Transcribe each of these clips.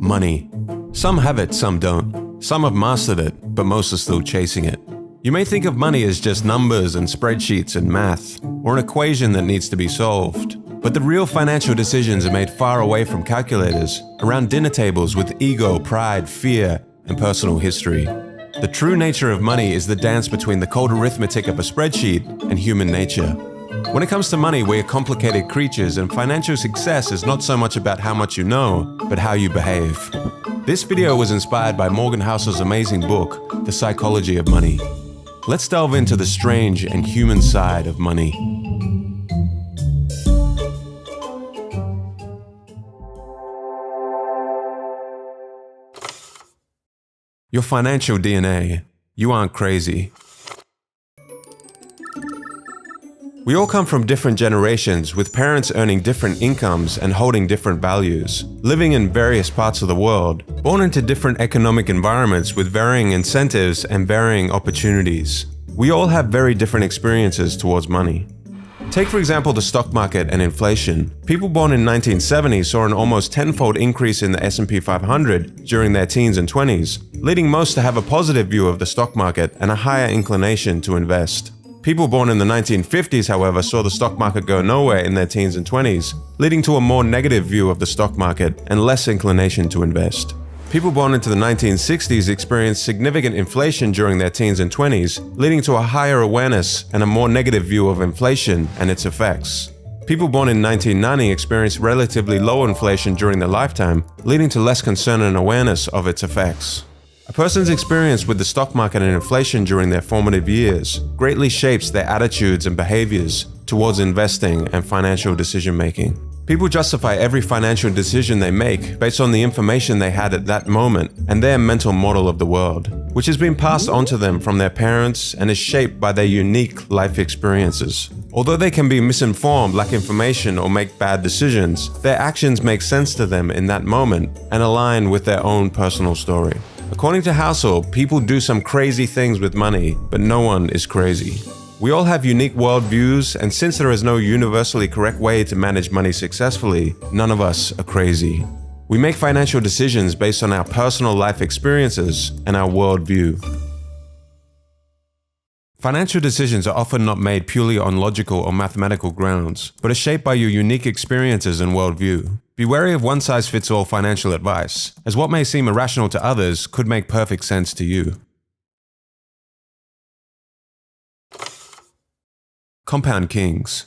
Money. Some have it, some don't. Some have mastered it, but most are still chasing it. You may think of money as just numbers and spreadsheets and math, or an equation that needs to be solved. But the real financial decisions are made far away from calculators, around dinner tables with ego, pride, fear, and personal history. The true nature of money is the dance between the cold arithmetic of a spreadsheet and human nature. When it comes to money, we are complicated creatures, and financial success is not so much about how much you know, but how you behave. This video was inspired by Morgan Housel's amazing book, The Psychology of Money. Let's delve into the strange and human side of money. Your financial DNA. You aren't crazy. We all come from different generations, with parents earning different incomes and holding different values, living in various parts of the world, born into different economic environments with varying incentives and varying opportunities. We all have very different experiences towards money. Take, for example, the stock market and inflation. People born in 1970 saw an almost tenfold increase in the S&P 500 during their teens and 20s, leading most to have a positive view of the stock market and a higher inclination to invest. People born in the 1950s, however, saw the stock market go nowhere in their teens and 20s, leading to a more negative view of the stock market and less inclination to invest. People born into the 1960s experienced significant inflation during their teens and 20s, leading to a higher awareness and a more negative view of inflation and its effects. People born in 1990 experienced relatively low inflation during their lifetime, leading to less concern and awareness of its effects. A person's experience with the stock market and inflation during their formative years greatly shapes their attitudes and behaviors towards investing and financial decision-making. People justify every financial decision they make based on the information they had at that moment and their mental model of the world, which has been passed on to them from their parents and is shaped by their unique life experiences. Although they can be misinformed, lack information, or make bad decisions, their actions make sense to them in that moment and align with their own personal story. According to Housel, people do some crazy things with money, but no one is crazy. We all have unique worldviews, and since there is no universally correct way to manage money successfully, none of us are crazy. We make financial decisions based on our personal life experiences and our worldview. Financial decisions are often not made purely on logical or mathematical grounds, but are shaped by your unique experiences and worldview. Be wary of one-size-fits-all financial advice, as what may seem irrational to others could make perfect sense to you. Compound Kings.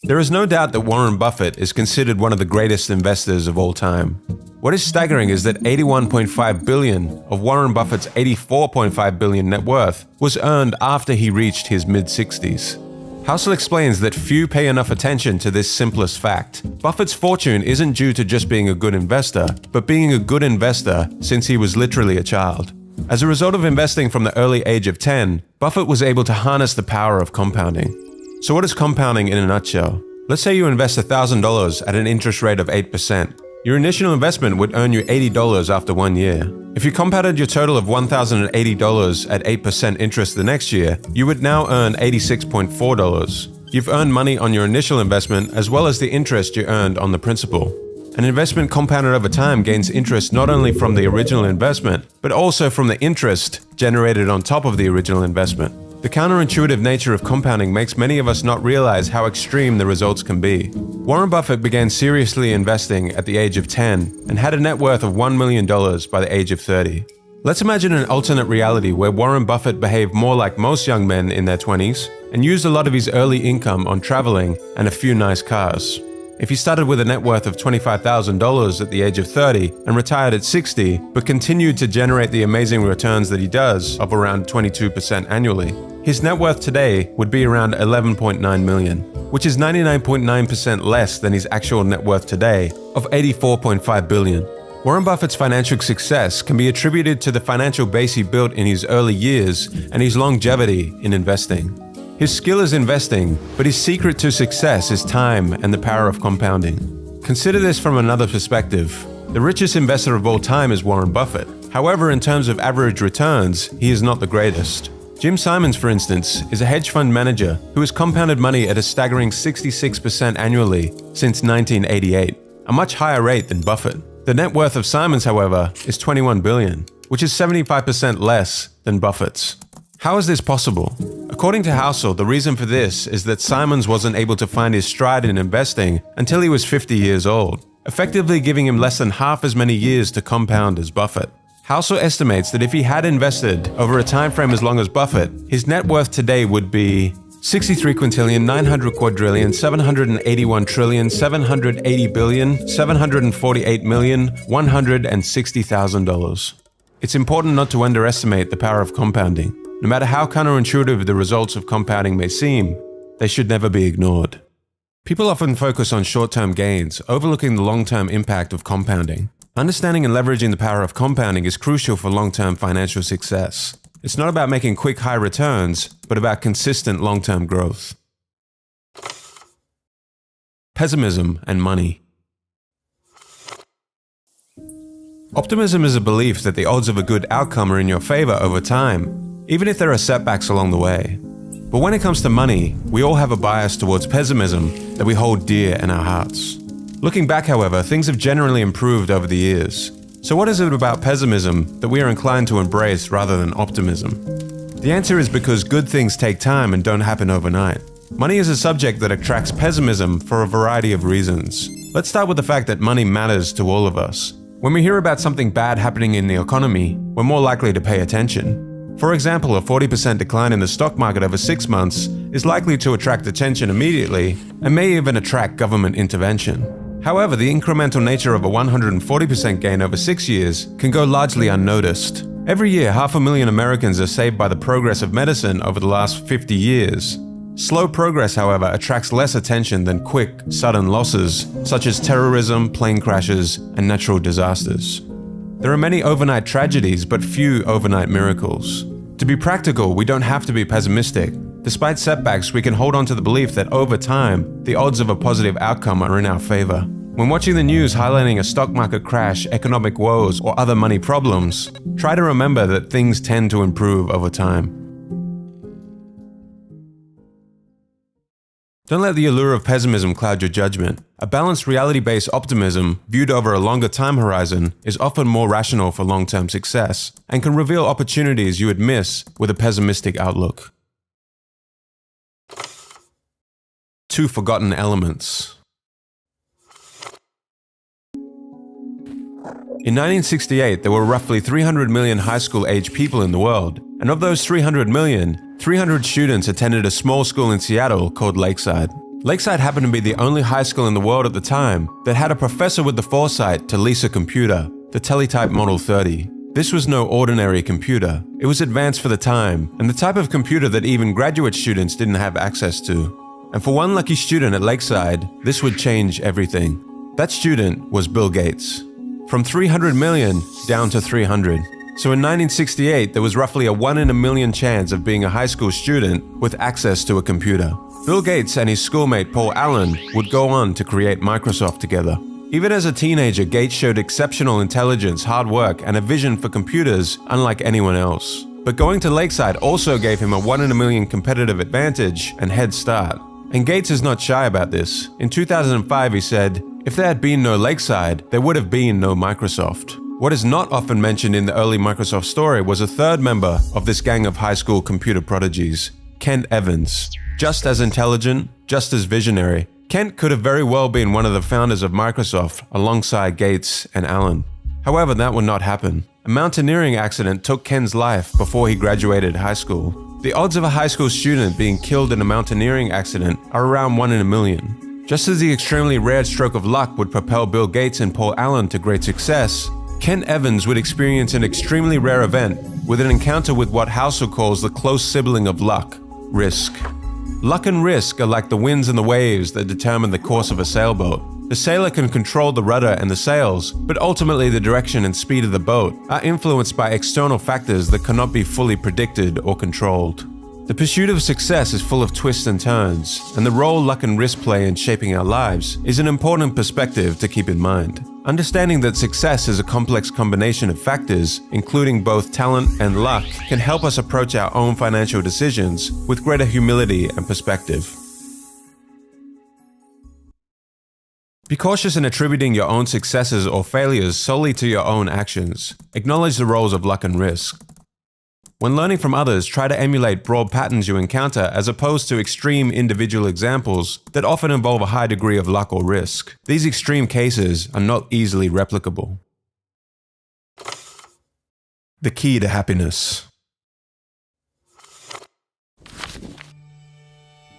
There is no doubt that Warren Buffett is considered one of the greatest investors of all time. What is staggering is that $81.5 billion of Warren Buffett's $84.5 billion net worth was earned after he reached his mid-60s. Housel explains that few pay enough attention to this simplest fact. Buffett's fortune isn't due to just being a good investor, but being a good investor since he was literally a child. As a result of investing from the early age of 10, Buffett was able to harness the power of compounding. So what is compounding in a nutshell? Let's say you invest $1,000 at an interest rate of 8%. Your initial investment would earn you $80 after 1 year. If you compounded your total of $1,080 at 8% interest the next year, you would now earn $86.4. You've earned money on your initial investment as well as the interest you earned on the principal. An investment compounded over time gains interest not only from the original investment, but also from the interest generated on top of the original investment. The counterintuitive nature of compounding makes many of us not realize how extreme the results can be. Warren Buffett began seriously investing at the age of 10 and had a net worth of $1 million by the age of 30. Let's imagine an alternate reality where Warren Buffett behaved more like most young men in their 20s and used a lot of his early income on traveling and a few nice cars. If he started with a net worth of $25,000 at the age of 30 and retired at 60, but continued to generate the amazing returns that he does of around 22% annually, his net worth today would be around $11.9 million, which is 99.9% less than his actual net worth today of $84.5 billion. Warren Buffett's financial success can be attributed to the financial base he built in his early years and his longevity in investing. His skill is investing, but his secret to success is time and the power of compounding. Consider this from another perspective. The richest investor of all time is Warren Buffett. However, in terms of average returns, he is not the greatest. Jim Simons, for instance, is a hedge fund manager who has compounded money at a staggering 66% annually since 1988. a much higher rate than Buffett. The net worth of Simon's, however, is $21 billion, which is 75% less than Buffett's. How is this possible? According to Housel, the reason for this is that Simons wasn't able to find his stride in investing until he was 50 years old, effectively giving him less than half as many years to compound as Buffett. Housel estimates that if he had invested over a time frame as long as Buffett, his net worth today would be 63 quintillion, 900 quadrillion, 781 trillion, 780 billion, 748 million, $160,000. It's important not to underestimate the power of compounding. No matter how counterintuitive the results of compounding may seem, they should never be ignored. People often focus on short-term gains, overlooking the long-term impact of compounding. Understanding and leveraging the power of compounding is crucial for long-term financial success. It's not about making quick high returns, but about consistent long-term growth. Pessimism and money. Optimism is a belief that the odds of a good outcome are in your favor over time, even if there are setbacks along the way. But when it comes to money, we all have a bias towards pessimism that we hold dear in our hearts. Looking back, however, things have generally improved over the years. So what is it about pessimism that we are inclined to embrace rather than optimism? The answer is because good things take time and don't happen overnight. Money is a subject that attracts pessimism for a variety of reasons. Let's start with the fact that money matters to all of us. When we hear about something bad happening in the economy, we're more likely to pay attention. For example, a 40% decline in the stock market over 6 months is likely to attract attention immediately and may even attract government intervention. However, the incremental nature of a 140% gain over 6 years can go largely unnoticed. Every year, 500,000 Americans are saved by the progress of medicine over the last 50 years. Slow progress, however, attracts less attention than quick, sudden losses, such as terrorism, plane crashes, and natural disasters. There are many overnight tragedies, but few overnight miracles. To be practical, we don't have to be pessimistic. Despite setbacks, we can hold on to the belief that over time, the odds of a positive outcome are in our favor. When watching the news highlighting a stock market crash, economic woes, or other money problems, try to remember that things tend to improve over time. Don't let the allure of pessimism cloud your judgment. A balanced reality-based optimism, viewed over a longer time horizon, is often more rational for long-term success and can reveal opportunities you would miss with a pessimistic outlook. 2 forgotten elements. In 1968, there were roughly 300 million high school-age people in the world, and of those 300 million, 300 students attended a small school in Seattle called Lakeside. Lakeside happened to be the only high school in the world at the time that had a professor with the foresight to lease a computer, the Teletype Model 30. This was no ordinary computer. It was advanced for the time, and the type of computer that even graduate students didn't have access to. And for one lucky student at Lakeside, this would change everything. That student was Bill Gates. From 300 million down to 300. So in 1968, there was roughly a 1 in a million chance of being a high school student with access to a computer. Bill Gates and his schoolmate Paul Allen would go on to create Microsoft together. Even as a teenager, Gates showed exceptional intelligence, hard work, and a vision for computers unlike anyone else. But going to Lakeside also gave him a 1 in a million competitive advantage and head start. And Gates is not shy about this. In 2005, he said, "If there had been no Lakeside, there would have been no Microsoft." What is not often mentioned in the early Microsoft story was a third member of this gang of high school computer prodigies, Kent Evans. Just as intelligent, just as visionary, Kent could have very well been one of the founders of Microsoft alongside Gates and Allen. However, that would not happen. A mountaineering accident took Kent's life before he graduated high school. The odds of a high school student being killed in a mountaineering accident are around 1 in a million. Just as the extremely rare stroke of luck would propel Bill Gates and Paul Allen to great success, Kent Evans would experience an extremely rare event with an encounter with what Housel calls the close sibling of luck, risk. Luck and risk are like the winds and the waves that determine the course of a sailboat. The sailor can control the rudder and the sails, but ultimately the direction and speed of the boat are influenced by external factors that cannot be fully predicted or controlled. The pursuit of success is full of twists and turns, and the role luck and risk play in shaping our lives is an important perspective to keep in mind. Understanding that success is a complex combination of factors, including both talent and luck, can help us approach our own financial decisions with greater humility and perspective. Be cautious in attributing your own successes or failures solely to your own actions. Acknowledge the roles of luck and risk. When learning from others, try to emulate broad patterns you encounter as opposed to extreme individual examples that often involve a high degree of luck or risk. These extreme cases are not easily replicable. The key to happiness.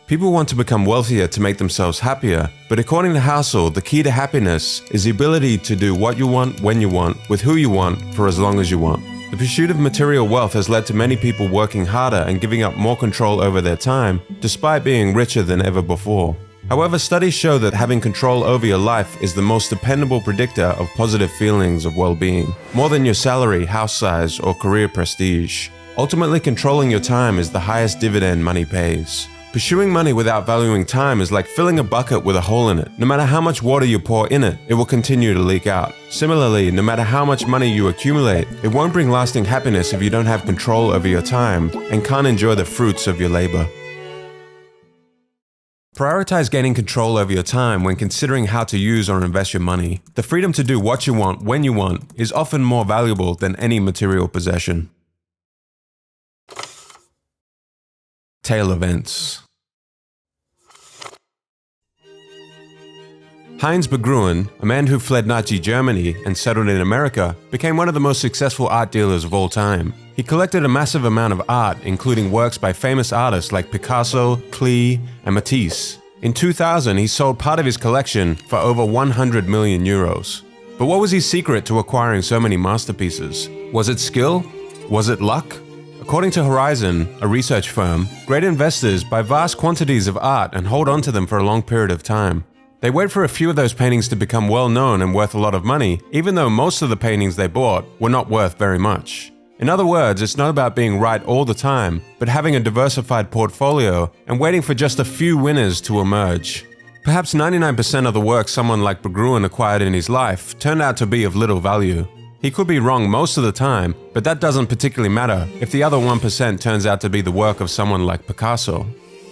People want to become wealthier to make themselves happier, but according to Housel, the key to happiness is the ability to do what you want, when you want, with who you want, for as long as you want. The pursuit of material wealth has led to many people working harder and giving up more control over their time, despite being richer than ever before. However, studies show that having control over your life is the most dependable predictor of positive feelings of well-being, more than your salary, house size, or career prestige. Ultimately, controlling your time is the highest dividend money pays. Pursuing money without valuing time is like filling a bucket with a hole in it. No matter how much water you pour in it, it will continue to leak out. Similarly, no matter how much money you accumulate, it won't bring lasting happiness if you don't have control over your time and can't enjoy the fruits of your labor. Prioritize gaining control over your time when considering how to use or invest your money. The freedom to do what you want, when you want, is often more valuable than any material possession. Tail events. Heinz Berggruen, a man who fled Nazi Germany and settled in America, became one of the most successful art dealers of all time. He collected a massive amount of art, including works by famous artists like Picasso, Klee, and Matisse. In 2000, he sold part of his collection for over 100 million euros. But what was his secret to acquiring so many masterpieces? Was it skill? Was it luck? According to Horizon, a research firm, great investors buy vast quantities of art and hold on to them for a long period of time. They wait for a few of those paintings to become well known and worth a lot of money, even though most of the paintings they bought were not worth very much. In other words, it's not about being right all the time, but having a diversified portfolio and waiting for just a few winners to emerge. Perhaps 99% of the work someone like Berggruen acquired in his life turned out to be of little value. He could be wrong most of the time, but that doesn't particularly matter if the other 1% turns out to be the work of someone like Picasso.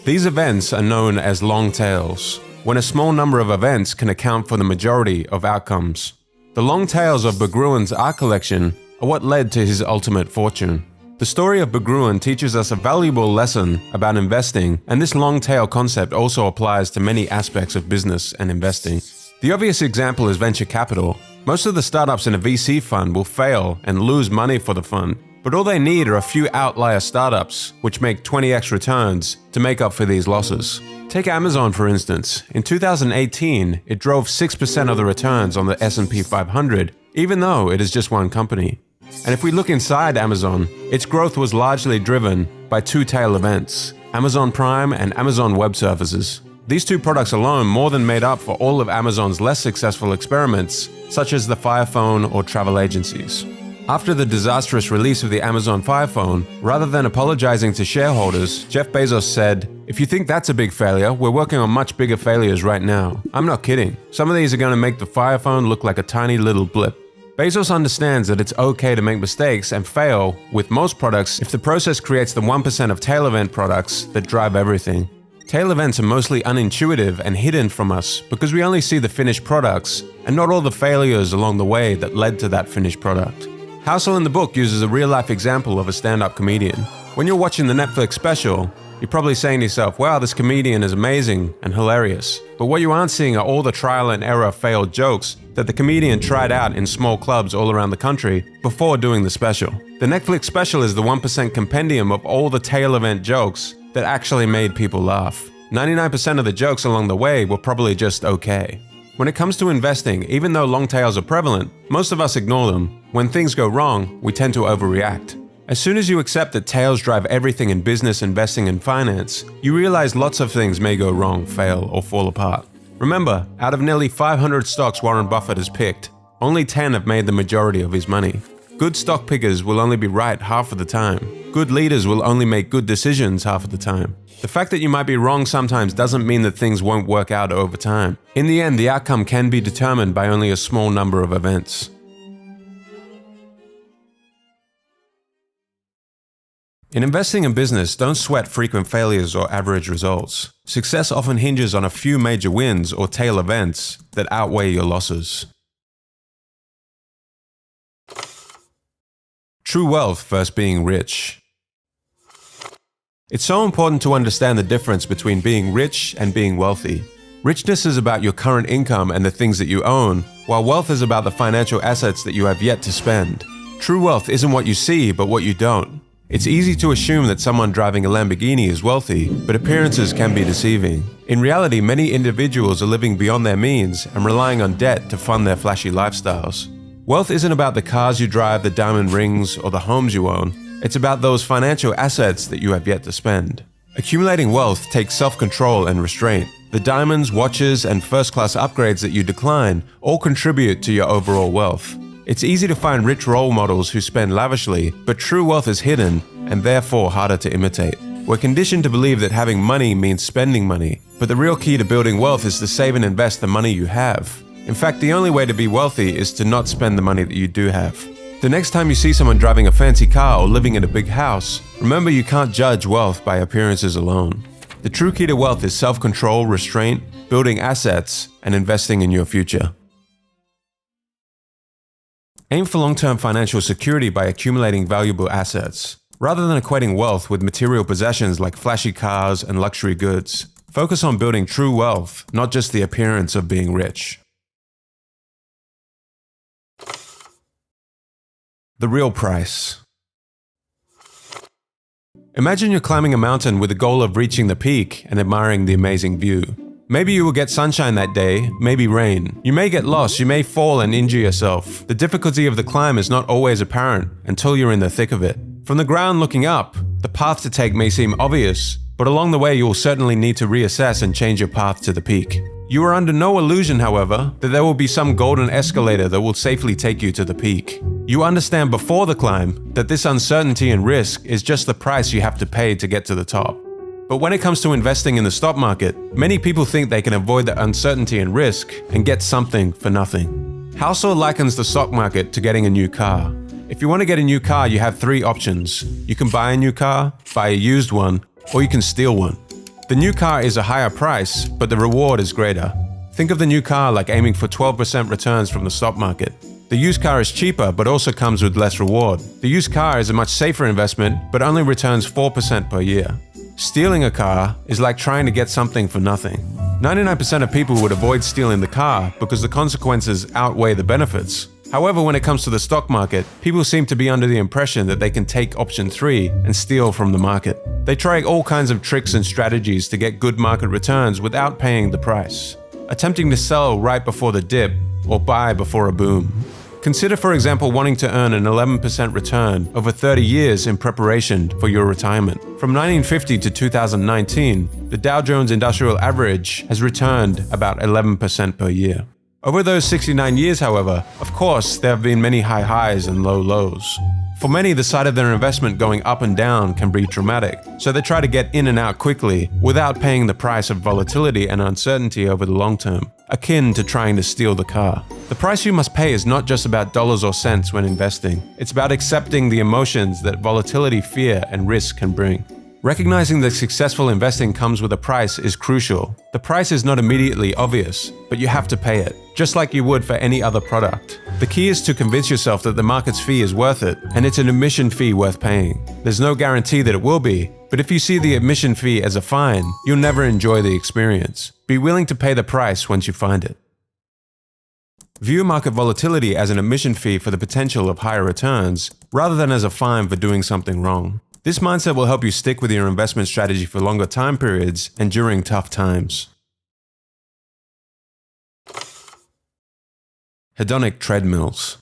These events are known as long tails, when a small number of events can account for the majority of outcomes. The long tails of Berggruen's art collection are what led to his ultimate fortune. The story of Berggruen teaches us a valuable lesson about investing, and this long tail concept also applies to many aspects of business and investing. The obvious example is venture capital. Most of the startups in a VC fund will fail and lose money for the fund, but all they need are a few outlier startups which make 20x returns to make up for these losses. Take Amazon for instance. In 2018, it drove 6% of the returns on the S&P 500, even though it is just one company. And if we look inside Amazon, its growth was largely driven by two tail events, Amazon Prime and Amazon Web Services. These two products alone more than made up for all of Amazon's less successful experiments, such as the Fire Phone or travel agencies. After the disastrous release of the Amazon Fire Phone, rather than apologizing to shareholders, Jeff Bezos said, "If you think that's a big failure, we're working on much bigger failures right now. I'm not kidding. Some of these are going to make the Fire Phone look like a tiny little blip." Bezos understands that it's okay to make mistakes and fail with most products if the process creates the 1% of tail event products that drive everything. Tail events are mostly unintuitive and hidden from us because we only see the finished products and not all the failures along the way that led to that finished product. Housel in the book uses a real-life example of a stand-up comedian. When you're watching the Netflix special, you're probably saying to yourself, wow, this comedian is amazing and hilarious. But what you aren't seeing are all the trial and error failed jokes that the comedian tried out in small clubs all around the country before doing the special. The Netflix special is the 1% compendium of all the tail event jokes that actually made people laugh. 99% of the jokes along the way were probably just okay. When it comes to investing, even though long tails are prevalent, most of us ignore them. When things go wrong, we tend to overreact. As soon as you accept that tails drive everything in business, investing, and finance, you realize lots of things may go wrong, fail, or fall apart. Remember, out of nearly 500 stocks Warren Buffett has picked, only 10 have made the majority of his money. Good stock pickers will only be right half of the time. Good leaders will only make good decisions half of the time. The fact that you might be wrong sometimes doesn't mean that things won't work out over time. In the end, the outcome can be determined by only a small number of events. In investing in business, don't sweat frequent failures or average results. Success often hinges on a few major wins or tail events that outweigh your losses. True wealth versus being rich. It's so important to understand the difference between being rich and being wealthy. Richness is about your current income and the things that you own, while wealth is about the financial assets that you have yet to spend. True wealth isn't what you see, but what you don't. It's easy to assume that someone driving a Lamborghini is wealthy, but appearances can be deceiving. In reality, many individuals are living beyond their means and relying on debt to fund their flashy lifestyles. Wealth isn't about the cars you drive, the diamond rings, or the homes you own. It's about those financial assets that you have yet to spend. Accumulating wealth takes self-control and restraint. The diamonds, watches, and first-class upgrades that you decline all contribute to your overall wealth. It's easy to find rich role models who spend lavishly, but true wealth is hidden and therefore harder to imitate. We're conditioned to believe that having money means spending money, but the real key to building wealth is to save and invest the money you have. In fact, the only way to be wealthy is to not spend the money that you do have. The next time you see someone driving a fancy car or living in a big house, remember you can't judge wealth by appearances alone. The true key to wealth is self-control, restraint, building assets, and investing in your future. Aim for long-term financial security by accumulating valuable assets. Rather than equating wealth with material possessions like flashy cars and luxury goods, focus on building true wealth, not just the appearance of being rich. The real price. Imagine you're climbing a mountain with the goal of reaching the peak and admiring the amazing view. Maybe you will get sunshine that day, maybe rain. You may get lost, you may fall and injure yourself. The difficulty of the climb is not always apparent until you're in the thick of it. From the ground looking up, the path to take may seem obvious, but along the way you will certainly need to reassess and change your path to the peak. You are under no illusion, however, that there will be some golden escalator that will safely take you to the peak. You understand before the climb that this uncertainty and risk is just the price you have to pay to get to the top. But when it comes to investing in the stock market, many people think they can avoid the uncertainty and risk and get something for nothing. Housel likens the stock market to getting a new car. If you want to get a new car, you have three options. You can buy a new car, buy a used one, or you can steal one. The new car is a higher price, but the reward is greater. Think of the new car like aiming for 12% returns from the stock market. The used car is cheaper, but also comes with less reward. The used car is a much safer investment, but only returns 4% per year. Stealing a car is like trying to get something for nothing. 99% of people would avoid stealing the car because the consequences outweigh the benefits. However, when it comes to the stock market, people seem to be under the impression that they can take option 3 and steal from the market. They try all kinds of tricks and strategies to get good market returns without paying the price, attempting to sell right before the dip or buy before a boom. Consider, for example, wanting to earn an 11% return over 30 years in preparation for your retirement. From 1950 to 2019, the Dow Jones Industrial Average has returned about 11% per year. Over those 69 years, however, of course, there have been many high highs and low lows. For many, the sight of their investment going up and down can be traumatic, so they try to get in and out quickly without paying the price of volatility and uncertainty over the long term, akin to trying to steal the car. The price you must pay is not just about dollars or cents when investing. It's about accepting the emotions that volatility, fear, and risk can bring. Recognizing that successful investing comes with a price is crucial. The price is not immediately obvious, but you have to pay it, just like you would for any other product. The key is to convince yourself that the market's fee is worth it, and it's an admission fee worth paying. There's no guarantee that it will be, but if you see the admission fee as a fine, you'll never enjoy the experience. Be willing to pay the price once you find it. View market volatility as an admission fee for the potential of higher returns, rather than as a fine for doing something wrong. This mindset will help you stick with your investment strategy for longer time periods and during tough times. Hedonic treadmills.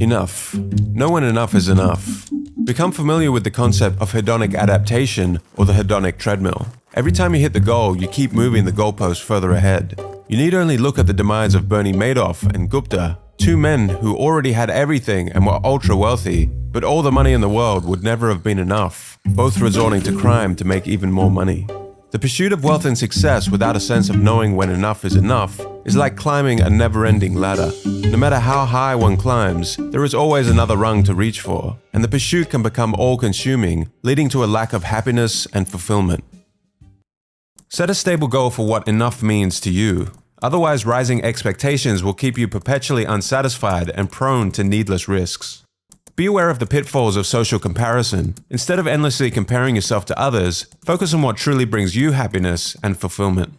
Enough. No when enough is enough. Become familiar with the concept of hedonic adaptation, or the hedonic treadmill. Every time you hit the goal, you keep moving the goalpost further ahead. You need only look at the demise of Bernie Madoff and Gupta, two men who already had everything and were ultra wealthy, but all the money in the world would never have been enough, both resorting to crime to make even more money. The pursuit of wealth and success without a sense of knowing when enough is enough is like climbing a never-ending ladder. No matter how high one climbs, there is always another rung to reach for, and the pursuit can become all-consuming, leading to a lack of happiness and fulfillment. Set a stable goal for what enough means to you. Otherwise, rising expectations will keep you perpetually unsatisfied and prone to needless risks. Be aware of the pitfalls of social comparison. Instead of endlessly comparing yourself to others, focus on what truly brings you happiness and fulfillment.